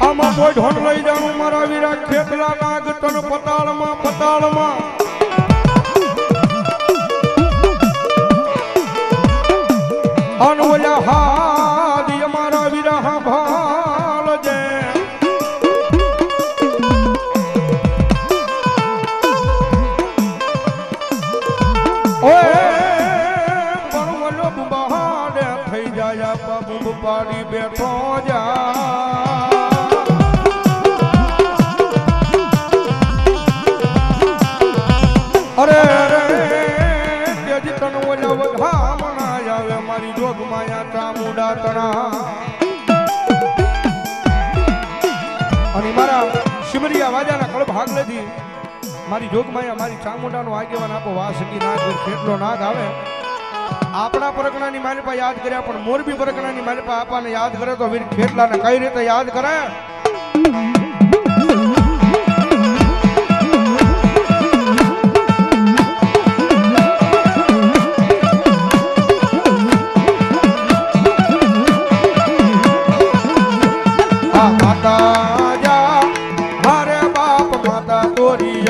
આમાં કોઈ ઢોંડ લઈ જાણું મારા વીરા ખેતલા નાગ તન પતાળમાં પતાળમાં અનવયા હાદી અમારા વીરા ભાલ જે ઓય પણ વલો બહાડે થઈ જાય બાબુ પાડી બેઠો જા અરે તેજી તન ઓલા વઘામણા આવે મારી જોગ માયા ચામુડા તણા અને મારા શિમરિયા વાજાના કળ ભાગ લેતી મારી જોગ માયા મારી ચામુડાનો આગેવાન આપો વાસકી નાગ કેટલો નાગ આવે આપણા પરગણાની માલિપા યાદ કર્યા પણ મોરબી પરગણાની માલિપા આપાને યાદ કરે તો વીર ખેટલાને કઈ રીતે યાદ કરે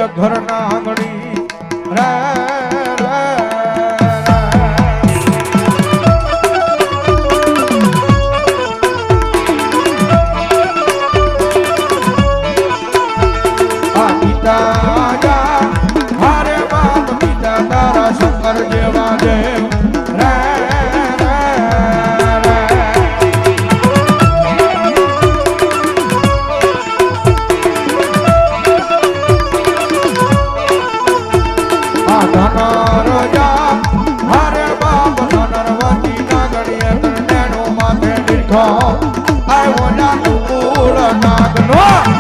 ઘરના આંગણી રે રે પિતા જા હારે બાપ પિતા તારા શંકર જેવા દેવ રે I want to pull a knock.